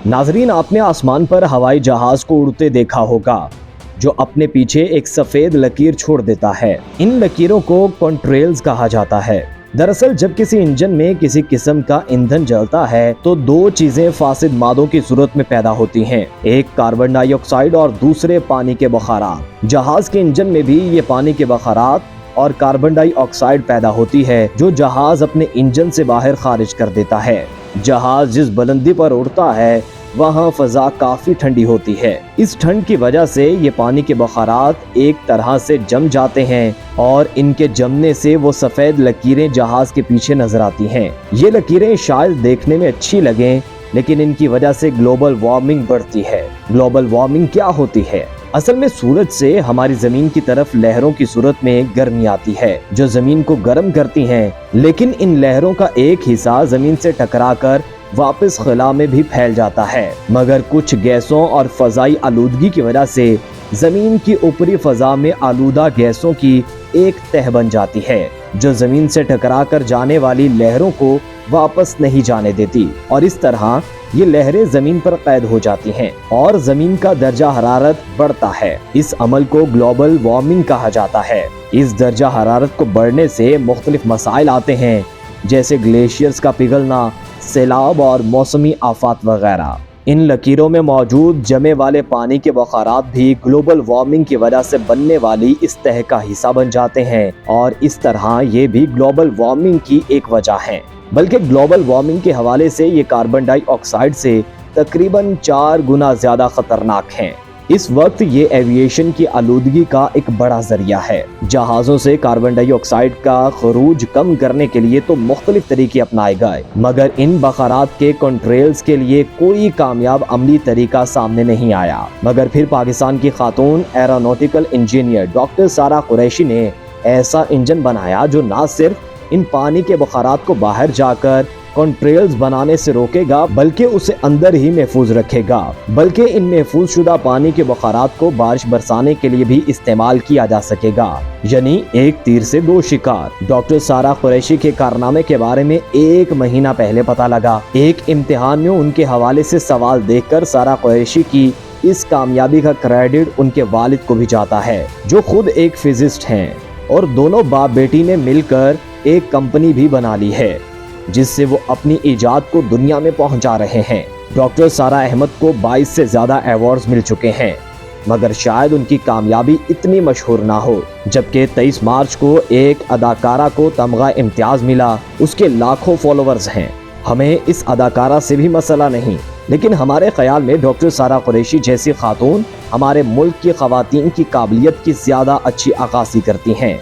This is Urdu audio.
ناظرین، آپ نے آسمان پر ہوائی جہاز کو اڑتے دیکھا ہوگا جو اپنے پیچھے ایک سفید لکیر چھوڑ دیتا ہے۔ ان لکیروں کو کنٹریلز کہا جاتا ہے۔ دراصل جب کسی انجن میں کسی قسم کا ایندھن جلتا ہے تو دو چیزیں فاسد مادوں کی صورت میں پیدا ہوتی ہیں، ایک کاربن ڈائی آکسائیڈ اور دوسرے پانی کے بخارات۔ جہاز کے انجن میں بھی یہ پانی کے بخارات اور کاربن ڈائی آکسائیڈ پیدا ہوتی ہے جو جہاز اپنے انجن سے باہر خارج کر دیتا ہے۔ جہاز جس بلندی پر اڑتا ہے وہاں فضا کافی ٹھنڈی ہوتی ہے۔ اس ٹھنڈ کی وجہ سے یہ پانی کے بخارات ایک طرح سے جم جاتے ہیں اور ان کے جمنے سے وہ سفید لکیریں جہاز کے پیچھے نظر آتی ہیں۔ یہ لکیریں شاید دیکھنے میں اچھی لگیں لیکن ان کی وجہ سے گلوبل وارمنگ بڑھتی ہے۔ گلوبل وارمنگ کیا ہوتی ہے؟ اصل میں سورج سے ہماری زمین کی طرف لہروں کی صورت میں گرمی آتی ہے جو زمین کو گرم کرتی ہیں، لیکن ان لہروں کا ایک حصہ زمین سے ٹکرا کر واپس خلا میں بھی پھیل جاتا ہے، مگر کچھ گیسوں اور فضائی آلودگی کی وجہ سے زمین کی اوپری فضا میں آلودہ گیسوں کی ایک تہہ بن جاتی ہے جو زمین سے ٹکرا کر جانے والی لہروں کو واپس نہیں جانے دیتی، اور اس طرح یہ لہریں زمین پر قید ہو جاتی ہیں اور زمین کا درجہ حرارت بڑھتا ہے۔ اس عمل کو گلوبل وارمنگ کہا جاتا ہے۔ اس درجہ حرارت کو بڑھنے سے مختلف مسائل آتے ہیں جیسے گلیشیئرز کا پگھلنا، سیلاب اور موسمی آفات وغیرہ۔ ان لکیروں میں موجود جمے والے پانی کے بخارات بھی گلوبل وارمنگ کی وجہ سے بننے والی اس تہہ کا حصہ بن جاتے ہیں اور اس طرح یہ بھی گلوبل وارمنگ کی ایک وجہ ہے۔ بلکہ گلوبل وارمنگ کے حوالے سے یہ کاربن ڈائی آکسائیڈ سے تقریباً 4 گنا زیادہ خطرناک ہیں۔ اس وقت یہ ایویشن کی آلودگی کا ایک بڑا ذریعہ ہے۔ جہازوں سے کاربن ڈائی آکسائیڈ کا خروج کم کرنے کے لیے تو مختلف طریقے اپنائے گئے، مگر ان بخارات کے کنٹریلز کے لیے کوئی کامیاب عملی طریقہ سامنے نہیں آیا۔ مگر پھر پاکستان کی خاتون aeronautical engineer doctor Sara Qureshi نے ایسا انجن بنایا جو نہ صرف ان پانی کے بخارات کو باہر جا کر کنٹریلز بنانے سے روکے گا بلکہ اسے اندر ہی محفوظ رکھے گا، بلکہ ان محفوظ شدہ پانی کے بخارات کو بارش برسانے کے لیے بھی استعمال کیا جا سکے گا، یعنی ایک تیر سے 2 شکار۔ ڈاکٹر سارہ قریشی کے کارنامے کے بارے میں 1 مہینہ پہلے پتہ لگا۔ ایک امتحان میں ان کے حوالے سے سوال دیکھ کر سارہ قریشی کی اس کامیابی کا کریڈٹ ان کے والد کو بھی جاتا ہے جو خود ایک فزسٹ ہیں، اور دونوں باپ بیٹی نے مل کر ایک کمپنی بھی بنا لی ہے جس سے وہ اپنی ایجاد کو دنیا میں پہنچا رہے ہیں۔ ڈاکٹر سارہ احمد کو 22 سے زیادہ ایوارڈز مل چکے ہیں، مگر شاید ان کی کامیابی اتنی مشہور نہ ہو۔ جبکہ 23 مارچ کو ایک اداکارہ کو تمغہ امتیاز ملا، اس کے لاکھوں فالوورز ہیں۔ ہمیں اس اداکارہ سے بھی مسئلہ نہیں، لیکن ہمارے خیال میں ڈاکٹر سارہ قریشی جیسی خاتون ہمارے ملک کی خواتین کی قابلیت کی زیادہ اچھی عکاسی کرتی ہیں۔